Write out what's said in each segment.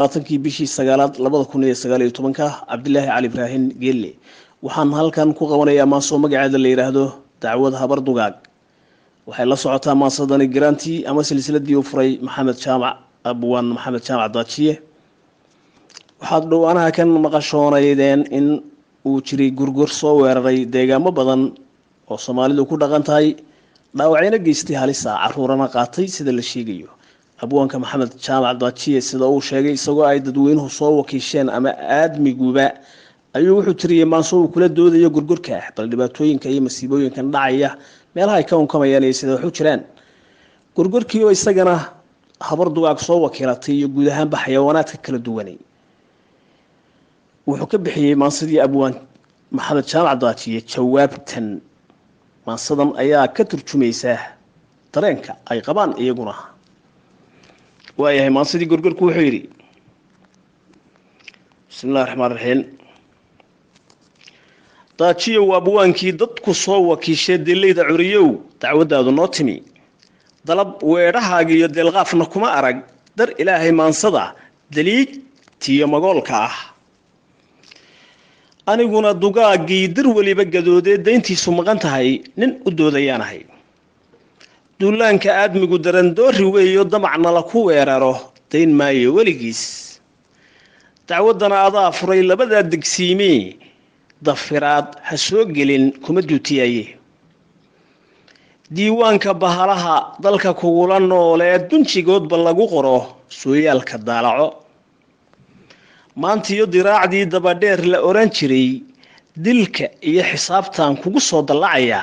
labaatankii bishii sagaalaad 2019 Cabdilaahi Cali Ibraahin Geelle waxaan halkan ku qabanayaa maaso magaceeda la yiraahdo dacwad habar dugaag waxay la socotaa maasadani garanti ama silsiladii uu furay Maxamed Jaamac Abwaan Maxamed Jaamac Daajiye waxaad dhawaanaha kan maqashoonayeen in uu jiray gurgur soo weeraray deegaamo badan oo Soomaalidu ku dhaqan tahay dhaawacayna geystay halisa caruurana qaatay sida la sheegayo abwaanka Maxamed Jaamac Daajiye sida uu sheegay isagoo ay dadweynuhu soo wakiisheen ama aadmiguba ayuu wuxuu tiriyay maaso uu kula doodayo gurgurka bal dhibaatooyinka iyo masiibooyinkan dhacaya meelaha ay ka unkamayaan sida wuxuu jiraan gurgurkii oo isagana habar dugaag soo wakiilatay iyo guud ahaan xayawaanaadka kala duwanay wuxuu ka bixiyay maasadii abwaan Maxamed Jaamac Daajiye jawaabtan maasadan ayaa ka turjumaysa dareenka ay qabaan iyaguna waayahay maasadii gurgurku wuxuu yiri bismillaahir rahmaanir rahiim Daajiye waa abwaankii dadku soo wakiishay dilayda curiyow dacwadaadu noo timi dalab weerahaaga iyo delqaafna kuma arag dar ilaahay maansada daliig tiyo magoolka ah aniguna dugaagii dir waliba gadoodee deyntiisu maqan tahay nin u doodayaanahay duulaanka aadmigu daran doori weeyo damacna la ku weeraro deyn maayo weligiis dacwadana adaa furay labada digsiimee dafiraad ha soo gelin kuma duutiyaye diiwaanka bahalaha dalka kugula noolee dunjigoodba lagu qoro sooyaalka daalaco maantiyo diraacdii dabadheer la oran jiray dilka iyo xisaabtan kugu soo dalacaya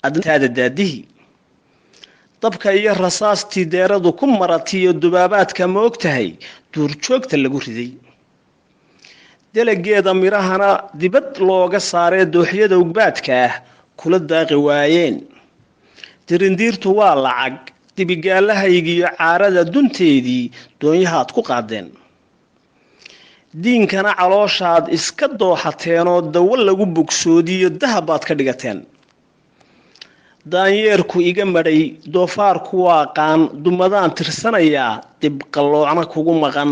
adintaada daadihi dabka iyo rasaastii deeradu ku maratiyo dubaabaadka ma ogtahay duurjoogta lagu riday dalageeda mirahana dibad looga saaray dooxyada ugbaadka kula daaqi waayeen dirindiirtu waa lacag dibigaalahaygiyo caarada dunteedii doonyahaad ku qaadeen diinkana calooshaad iska dooxateenoo dawo lagu bogsoodiyo dahabaad ka dhigateen daanyeerku iga madhay doofaarku waa qaan dumadaan tirsanayaa dib qalloocna kugu maqan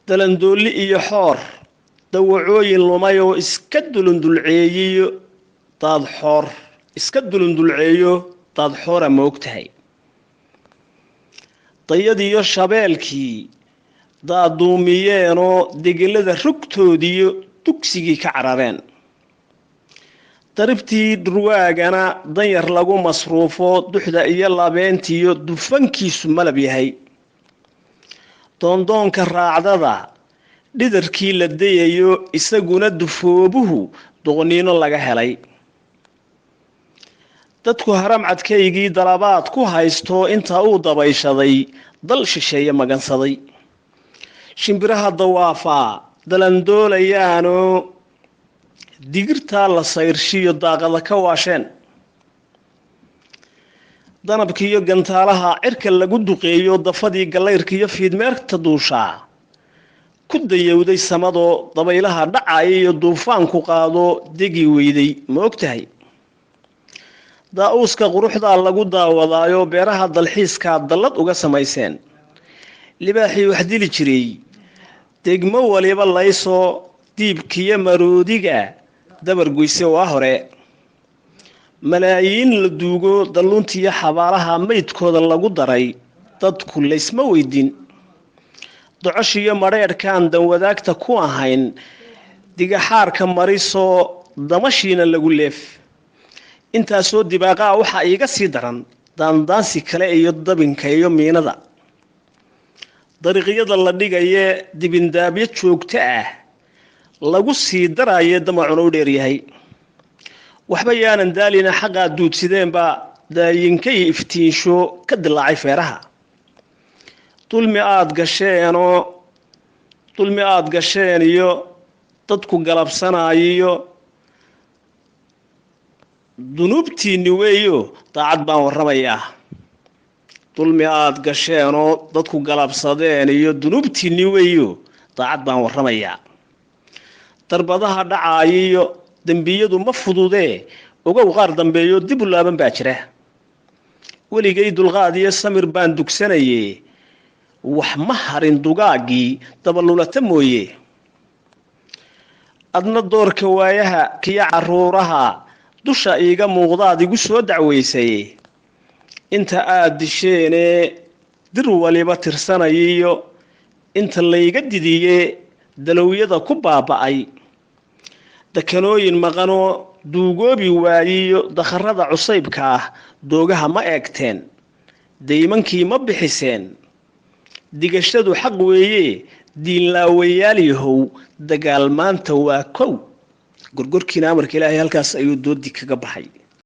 dalandooli iyo xoor dawacooyin lumay oo iska dulundulceeyo daad xoora ma ogtahay dayadiyo shabeelkii daaduumiyeenoo degelada rugtoodiyo dugsigii ka carareen daribtii durwaagana danyar lagu masruufo duxda iyo labeentiyo dufankiisu malab yahay doondoonka raacdada dhidarkii la dayayo isaguna dufoobuhu doqoniino laga helay dadku haram cadkaygii dalabaad ku haysto inta uu dabayshaday dal shisheeye magansaday shimbiraha dawaafa dalandoolayaano digirta la sayrshiyo daaqada ka waasheen danabkiiyo gantaalaha cirka lagu duqeeyo dafadii galayrkiiyo fiidmeerta duushaa ku dayowday samadoo dabaylaha dhacaya iyo duufaanku qaado degi weyday ma ogtahay daauska quruxda lagu daawadaayo beeraha dalxiiska dallad uga samayseen libaaxii wax dili jiray degmo waliba layso diibkiyo maroodiga dabar goyse waa hore malaayiin la duugo daluntiyo xabaalaha maydkooda lagu daray dadku laysma weydin docoshiyo mareerkan dan wadaagta ku ahayn digaxaarka mariso damashiina lagu leef intaasoo dibaaqa waxa iiga sii daran daandaansi kale iyo dabinka iyo miinada dariiqyada la dhigaye dibindaabyo joogto lagu sii daraayo damacuna u dheer yahay waxba yaanan daalina xaqa duudsideenba daayinkay iftiinsho ka dilaacay feeraha dulmi aad gasheen iyo dadku galabsanaayo dunuubtiinni weeyo daacad baan warramayaa dulmi aad gasheenoo dadku galabsadeen iyo dunuubtiinni weeyo daacad baan warramayaa darbadaha dhacaayo dambiyadu ma fududee ogow qaar dambeeyo dib u laaban baa jira weligay dulqaad iyo samir baan dugsanayay wax ma harin dugaagii dabalulata mooye adna doorka waayaha kiya caruuraha dusha iiga muuqdaad igu soo dacweysay inta aad disheene dir waliba tirsanayiyo inta layga didiye dalowyada ku baaba'ay dakanooyin maqanoo duugoobi waayiyo dakharada cusaybka ah doogaha ma eegteen daymankii ma bixiseen digashadu xaq weeye diinlaawayaal yahow dagaal maanta waa kow gorgorkiina amarka ilaahay halkaas ayuu doodi kaga baxay